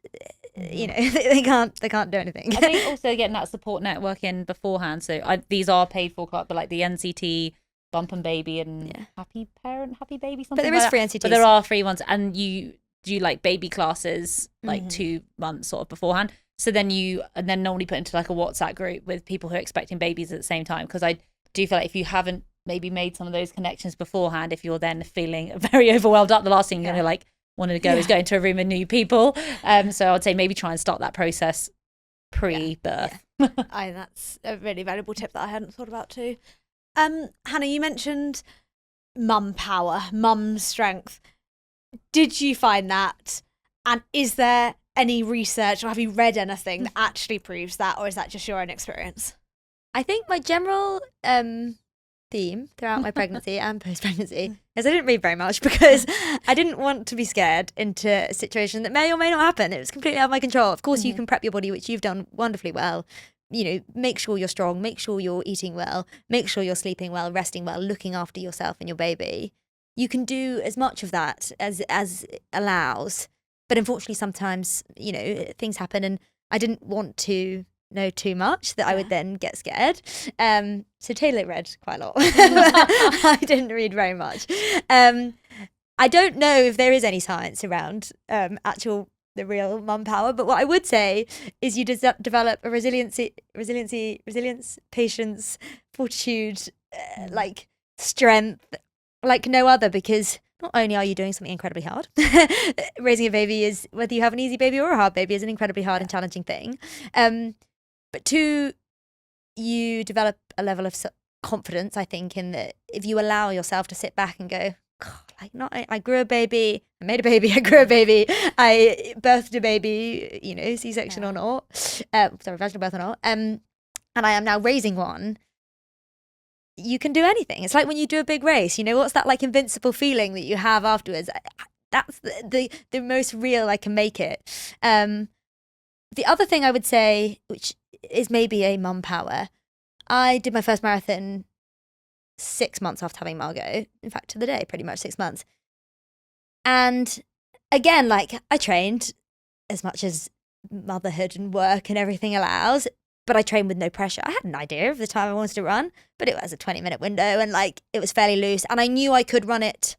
they can't do anything. I think also getting that support network in beforehand. So these are paid for club, but like the NCT, Bump and Baby, and Happy Parent, Happy Baby, something. But there is like free that. NCTs. But there are free ones, and you do like baby classes like 2 months sort of beforehand. So then normally put into like a WhatsApp group with people who are expecting babies at the same time. Because I do feel like if you haven't maybe made some of those connections beforehand, if you're then feeling very overwhelmed up, the last thing you're going to like want to go is go into a room of new people. So I would say maybe try and start that process pre-birth. That's a really valuable tip that I hadn't thought about too. Hannah, you mentioned mum power, mum strength. Did you find that? And is there any research, or have you read anything that actually proves that, or is that just your own experience? I think my general theme throughout my pregnancy and post-pregnancy is I didn't read very much because I didn't want to be scared into a situation that may or may not happen. It was completely out of my control. Of course, you can prep your body, which you've done wonderfully well. Make sure you're strong, make sure you're eating well, make sure you're sleeping well, resting well, looking after yourself and your baby. You can do as much of that as allows. But unfortunately, sometimes, things happen, and I didn't want to know too much that I would then get scared. So Taylor read quite a lot. I didn't read very much. I don't know if there is any science around the real mum power, but what I would say is you develop a resilience, patience, fortitude, like strength, like no other, because not only are you doing something incredibly hard, raising a baby is, whether you have an easy baby or a hard baby, is an incredibly hard and challenging thing. But two, you develop a level of confidence, I think, in that if you allow yourself to sit back and go, I grew a baby, I made a baby, I grew a baby, I birthed a baby, C-section or not, vaginal birth or not, and I am now raising one. you can do anything. It's like when you do a big race, you know, what's that like invincible feeling that you have afterwards? That's the most real I can make it. The other thing I would say, which is maybe a mum power, I did my first marathon 6 months after having Margot. In fact, to the day, pretty much 6 months. And again, like I trained as much as motherhood and work and everything allows, but I trained with no pressure. I had an idea of the time I wanted to run, but it was a 20-minute window and like it was fairly loose. And I knew I could run it.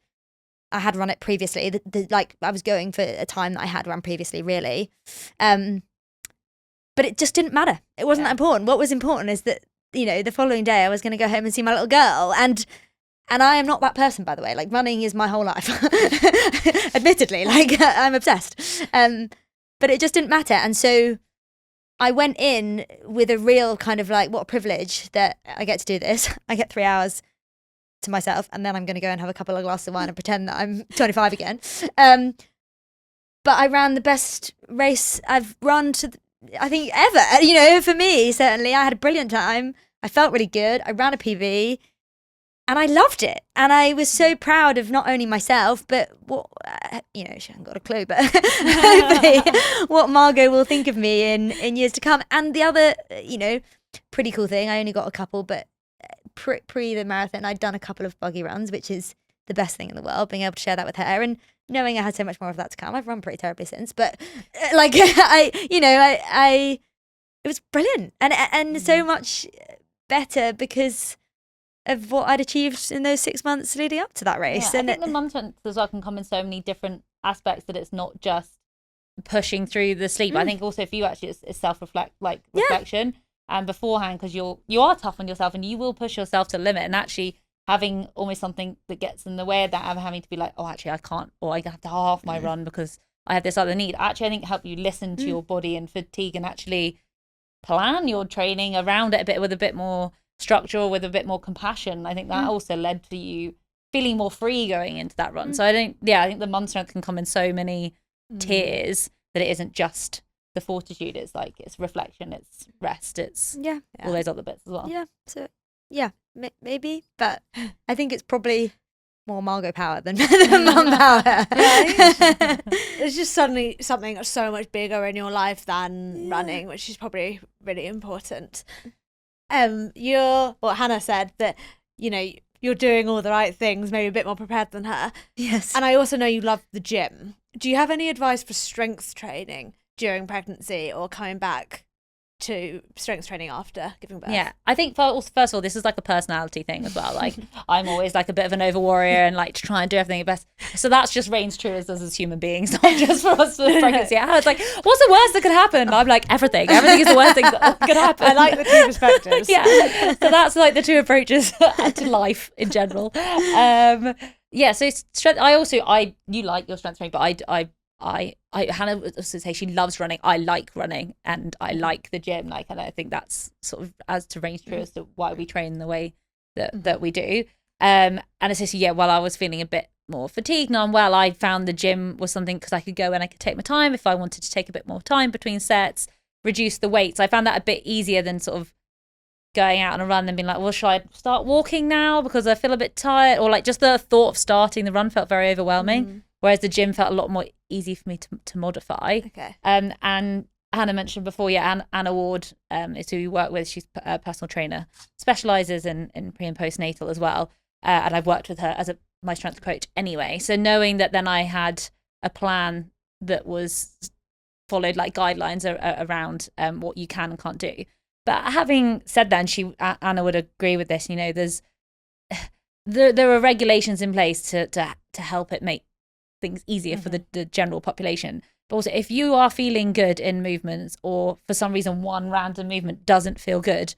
I had run it previously. Like I was going for a time that I had run previously, really. But it just didn't matter. It wasn't that important. What was important is that, you know, the following day I was going to go home and see my little girl. And I am not that person, by the way. Like running is my whole life. Admittedly, like I'm obsessed. But it just didn't matter. And so I went in with a real kind of like, what a privilege that I get to do this. I get 3 hours to myself and then I'm going to go and have a couple of glasses of wine and pretend that I'm 25 again. But I ran the best race I've run I think ever, you know, for me, certainly. I had a brilliant time. I felt really good. I ran a PB and I loved it. And I was so proud of not only myself, but what, you know, she hasn't got a clue, but hopefully what Margot will think of me in years to come. And the other, you know, pretty cool thing, I only got a couple, but pre the marathon, I'd done a couple of Buggy runs, which is the best thing in the world, being able to share that with her. And knowing I had so much more of that to come, I've run pretty terribly since, but like it was brilliant and so much better because of what I'd achieved in those 6 months leading up to that race. Yeah, and I think the mum strength as well can come in so many different aspects that it's not just pushing through the sleep. I think also for you actually it's reflection and beforehand, because you are tough on yourself and you will push yourself to the limit, and actually having almost something that gets in the way of that, of having to be like, oh, actually I can't, or I have to half my run because I have this other need. Actually, I think help you listen to your body and fatigue and actually plan your training around it a bit with a bit more structure or with a bit more compassion. I think that also led to you feeling more free going into that run. So I think the mum strength can come in so many tiers that it isn't just the fortitude. It's like, it's reflection, it's rest, it's all those other bits as well. Yeah. So maybe, but I think it's probably more Margot power than mum power. There's just suddenly something so much bigger in your life than running, which is probably really important. Hannah said that, you know, you're doing all the right things, maybe a bit more prepared than her. Yes. And I also know you love the gym. Do you have any advice for strength training during pregnancy or coming back to strength training after giving birth? Yeah, I think first of all, this is like a personality thing as well. Like I'm always like a bit of an over warrior and like to try and do everything at best. So that's just reigns true as human beings, not just for us with pregnancy. I was like, what's the worst that could happen? I'm like, everything is the worst thing that could happen. I like the two perspectives. Yeah, so that's like the two approaches to life in general. Yeah, so strength. You like your strength training, but Hannah would also say she loves running. I like running and I like the gym. Like, and I think that's sort of as to range true as to why we train the way that we do. And essentially, while I was feeling a bit more fatigued and unwell, I found the gym was something because I could go and I could take my time if I wanted to take a bit more time between sets, reduce the weights. I found that a bit easier than sort of going out on a run and being like, well, should I start walking now because I feel a bit tired? Or like just the thought of starting the run felt very overwhelming. Whereas the gym felt a lot more easy for me to modify. Okay. And Hannah mentioned before, Anna Ward is who we work with. She's a personal trainer, specialises in pre and postnatal as well. And I've worked with her as my strength coach anyway. So knowing that then I had a plan that was followed like guidelines around what you can and can't do. But having said that, and Anna would agree with this, you know, there are regulations in place to help it make things easier for the general population. But also, if you are feeling good in movements, or for some reason one random movement doesn't feel good,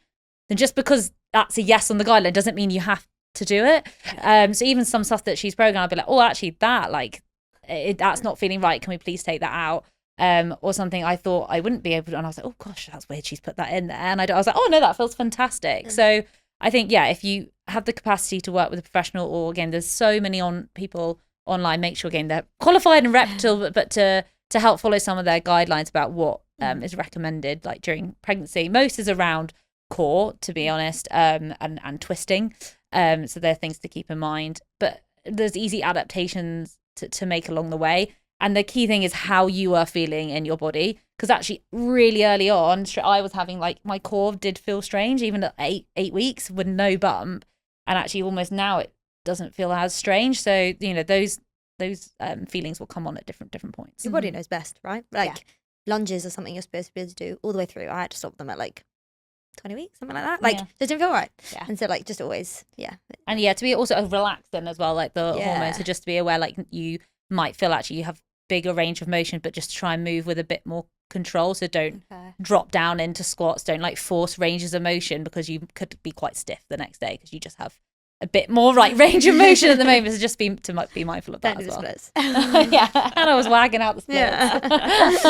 then just because that's a yes on the guideline doesn't mean you have to do it. So even some stuff that she's programmed, I'll be like, oh, actually that's not feeling right. Can we please take that out? Or something I thought I wouldn't be able to, and I was like, oh gosh, that's weird, she's put that in there. And I was like, oh no, that feels fantastic. So I think, if you have the capacity to work with a professional, or again, there's so many people online, make sure again they're qualified and reputable, but to help follow some of their guidelines about what is recommended like during pregnancy. Most is around core, to be honest, and twisting. So there are things to keep in mind, but there's easy adaptations to make along the way. And the key thing is how you are feeling in your body. Because actually really early on, I was having like, my core did feel strange, even at eight weeks with no bump. And actually almost now it doesn't feel as strange. So, you know, those feelings will come on at different points. Your body knows best, right? Like lunges are something you're supposed to be able to do all the way through. I had to stop them at like 20 weeks, something like that. Like, it didn't feel right. Yeah. And so like just always, And to be also relaxed then as well, like the hormones. So just to be aware, like you might feel actually you have bigger range of motion, but just try and move with a bit more control. So don't drop down into squats. Don't like force ranges of motion, because you could be quite stiff the next day because you just have a bit more range of motion at the moment. So just be mindful of that as well. Splits. Hannah was wagging out the splits.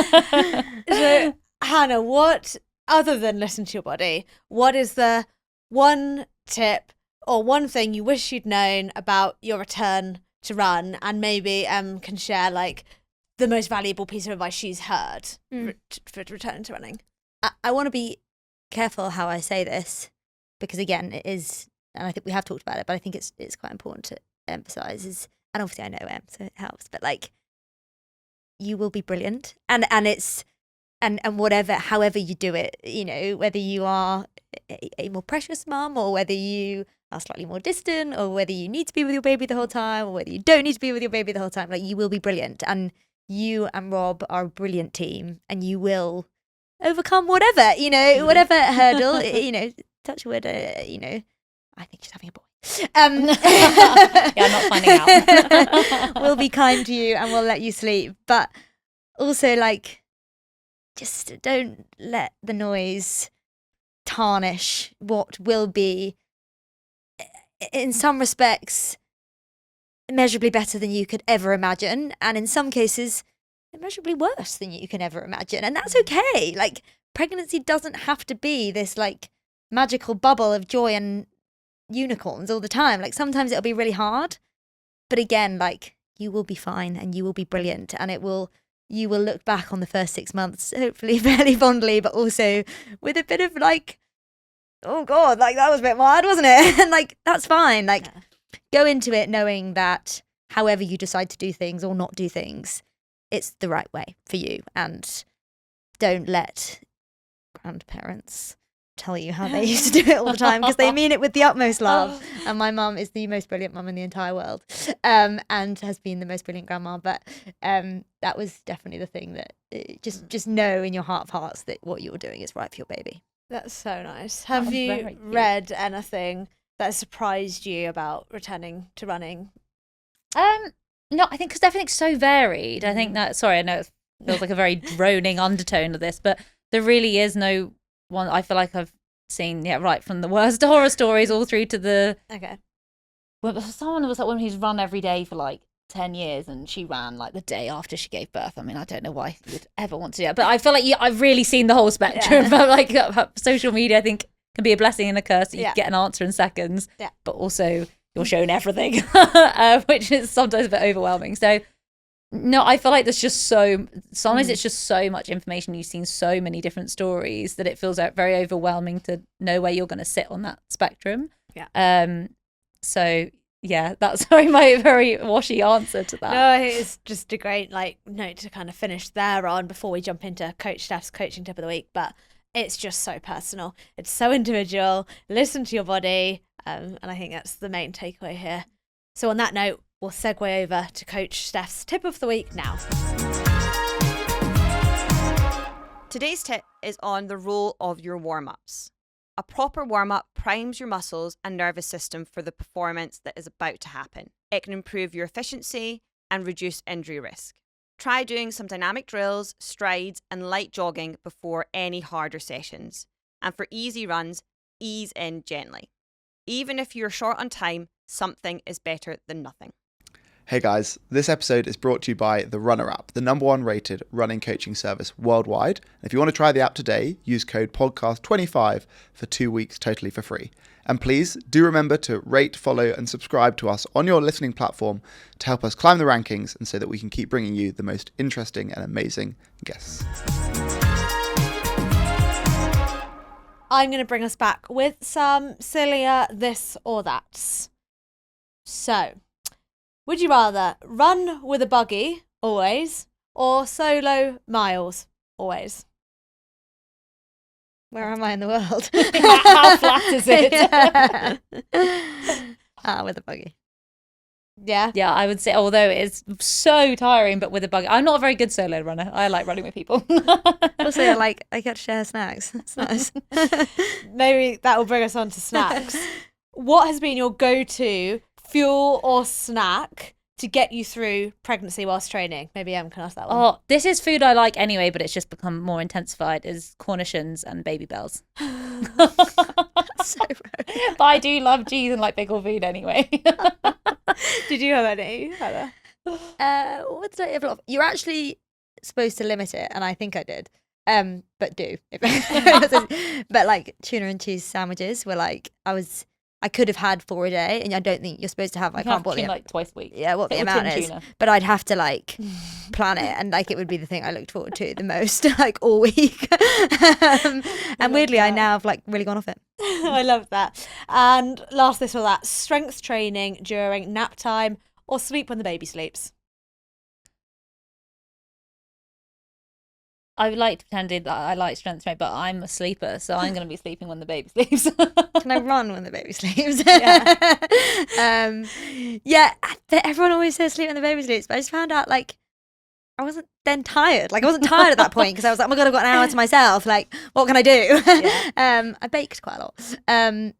So Hannah, what, other than listen to your body, what is the one tip or one thing you wish you'd known about your return to run, and maybe can share like the most valuable piece of advice she's heard for returning to running? I want to be careful how I say this, because again, it is, and I think we have talked about it, but I think it's quite important to emphasize is, and obviously I know so it helps, but like, you will be brilliant, and it's and whatever, however you do it, you know, whether you are a more precious mum, or whether you are slightly more distant, or whether you need to be with your baby the whole time, or whether you don't need to be with your baby the whole time, like, you will be brilliant, and you and Rob are a brilliant team, and you will overcome whatever, you know, whatever hurdle, you know, touch wood, you know, I think she's having a boy. I'm not finding out. We'll be kind to you and we'll let you sleep, but also like, just don't let the noise tarnish what will be, in some respects, immeasurably better than you could ever imagine, and in some cases immeasurably worse than you can ever imagine, and that's okay. Like, pregnancy doesn't have to be this like magical bubble of joy and unicorns all the time. Like, sometimes it'll be really hard, but again, like, you will be fine and you will be brilliant, and you will look back on the first 6 months hopefully fairly fondly, but also with a bit of like, oh god, like that was a bit mad, wasn't it? And like, that's fine. Like, go into it knowing that however you decide to do things or not do things, it's the right way for you, and don't let grandparents tell you how they used to do it all the time, because they mean it with the utmost love. And my mum is the most brilliant mum in the entire world, and has been the most brilliant grandma, but that was definitely the thing that just know in your heart of hearts that what you're doing is right for your baby. That's so nice. Have you read anything that surprised you about returning to running? No, I think because everything's so varied. I think that, sorry, I know it feels like a very droning undertone of this, but there really is no one. I feel like I've seen, right from the worst horror stories all through to the... Okay. Well, someone was like, one who's run every day for like 10 years, and she ran like the day after she gave birth. I mean, I don't know why you'd ever want to do that, but I feel like I've really seen the whole spectrum. But like, social media, I think, can be a blessing and a curse. You get an answer in seconds, but also you're shown everything, which is sometimes a bit overwhelming. So no, I feel like there's just sometimes it's just so much information. You've seen so many different stories that it feels very overwhelming to know where you're going to sit on that spectrum. So yeah, that's my very washy answer to that. No, it's just a great note to kind of finish there on before we jump into Coach Steph's coaching tip of the week. But it's just so personal. It's so individual. Listen to your body. And I think that's the main takeaway here. So on that note, we'll segue over to Coach Steph's tip of the week now. Today's tip is on the role of your warm-ups. A proper warm-up primes your muscles and nervous system for the performance that is about to happen. It can improve your efficiency and reduce injury risk. Try doing some dynamic drills, strides, and light jogging before any harder sessions. And for easy runs, ease in gently. Even if you're short on time, something is better than nothing. Hey guys, this episode is brought to you by the Runner app, the #1 rated running coaching service worldwide. And if you want to try the app today, use code podcast25 for 2 weeks totally for free. And please do remember to rate, follow and subscribe to us on your listening platform to help us climb the rankings and so that we can keep bringing you the most interesting and amazing guests. I'm going to bring us back with some sillier this or that's. So, would you rather run with a buggy always or solo miles always? Where am I in the world? How flat is it? With a buggy. Yeah. Yeah, I would say, although it is so tiring, but with a buggy. I'm not a very good solo runner. I like running with people. Also, I get to share snacks. It's nice. Maybe that will bring us on to snacks. What has been your go-to fuel or snack to get you through pregnancy whilst training? Maybe Em can ask that one. Oh, this is food I like anyway, but it's just become more intensified, is Cornichons and Baby Bells. So rude. But I do love cheese and like pickle food anyway. Did you have any, Heather? What did I have a lot of? You're actually supposed to limit it, and I think I did. But do. But like tuna and cheese sandwiches were like, I could have had 4 a day, and I don't think you're supposed to have. I can't what tuna like twice a week. Yeah, what the Little amount tin is. tuna. But I'd have to like plan it, and like it would be the thing I looked forward to the most, like all week. And weirdly, I now have like really gone off it. I love that. And last this or that, strength training during nap time or sleep when the baby sleeps. I would like to pretend that I like strength training, but I'm a sleeper, so I'm going to be sleeping when the baby sleeps. Can I run when the baby sleeps? Yeah. Yeah, everyone always says sleep when the baby sleeps, but I just found out like I wasn't then tired. Like I wasn't tired at that point because I was like, oh my God, I've got an hour to myself. Like, what can I do? Yeah. I baked quite a lot.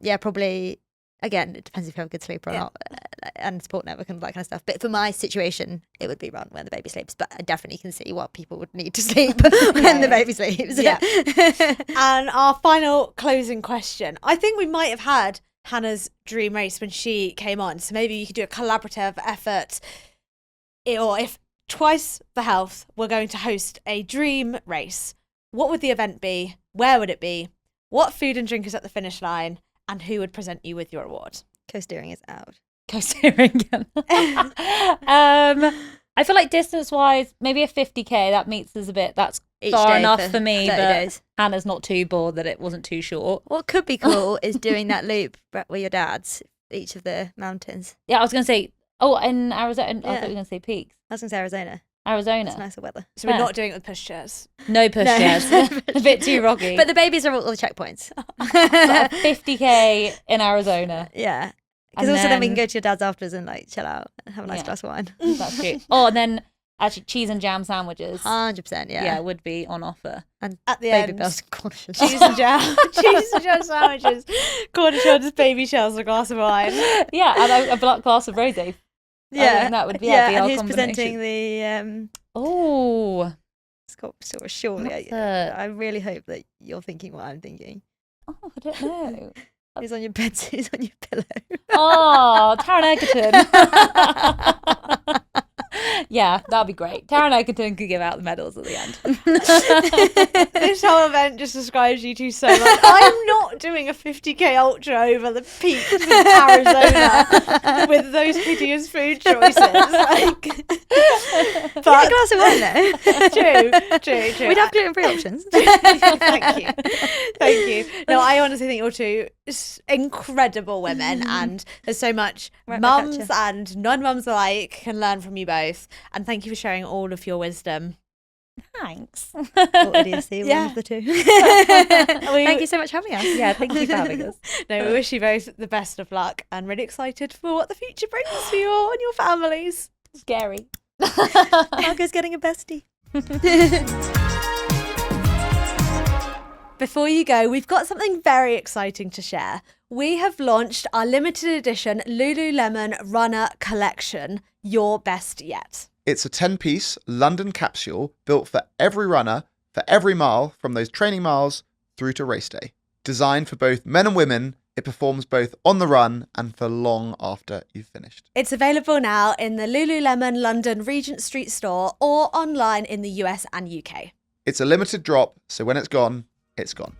Yeah, probably. Again, it depends if you have a good sleep or not, and support network and that kind of stuff. But for my situation, it would be run when the baby sleeps. But I definitely can see what people would need to sleep when the baby sleeps. Yeah. And our final closing question. I think we might have had Hannah's dream race when she came on. So maybe you could do a collaborative effort. Or if Twice the Health were going to host a dream race, what would the event be? Where would it be? What food and drink is at the finish line? And who would present you with your award? Co-steering is out. Co-steering. I feel like distance-wise, maybe a 50k, that meets us a bit. That's Each far day enough for for me, 30 but days. Hannah's not too bored that it wasn't too short. What could be cool is doing that loop with your dad's, each of the mountains. Yeah, I was going to say, in Arizona, I Yeah. thought you were going to say peaks. I was going to say Arizona. Arizona. It's nicer weather. So we're Yeah. not doing it with push chairs. No push chairs. A bit too rocky. But the babies are all the checkpoints. But a 50k in Arizona. Yeah. Because And also then we can then- go to your dad's afterwards and like chill out and have a nice Yeah. glass of wine. That's cute. Oh, and then actually cheese and jam sandwiches. 100%, yeah. Yeah, would be on offer. And At the baby end, bells and cornichons. cheese and jam, cheese and jam sandwiches, cornichons, baby shells, and a glass of wine. Yeah, and a black glass of rosé. Yeah. think that would be- yeah. be And our who's combination. presenting the Oh, Scott surely. What's that? I really hope that you're thinking what I'm thinking. I don't know. Who's on your bed? Who's on your pillow? Oh, Taron Egerton. Yeah, that'd be great. Taron Egerton could give out the medals at the end. This whole event just describes you two so much. I'm not doing a 50k ultra over the peaks of Arizona with those hideous food choices. Like, Get a but glass of wine though. true. We'd have gluten-free options. Thank you. No, I honestly think you're two incredible women, and there's so much Right back at mums you. and non-mums alike can learn from you both. And thank you for sharing all of your wisdom. Thanks. Or idiocy, one Yeah. of the two. Thank you so much for having us. Yeah, thank you for having us. No, we wish you both the best of luck and really excited for what the future brings for you all and your families. Scary. Marco's getting a bestie. Before you go, we've got something very exciting to share. We have launched our limited edition Lululemon Runner collection, Your Best Yet. It's a 10-piece London capsule built for every runner, for every mile, from those training miles through to race day. Designed for both men and women, it performs both on the run and for long after you've finished. It's available now in the Lululemon London Regent Street store or online in the US and UK. It's a limited drop, so when it's gone, it's gone.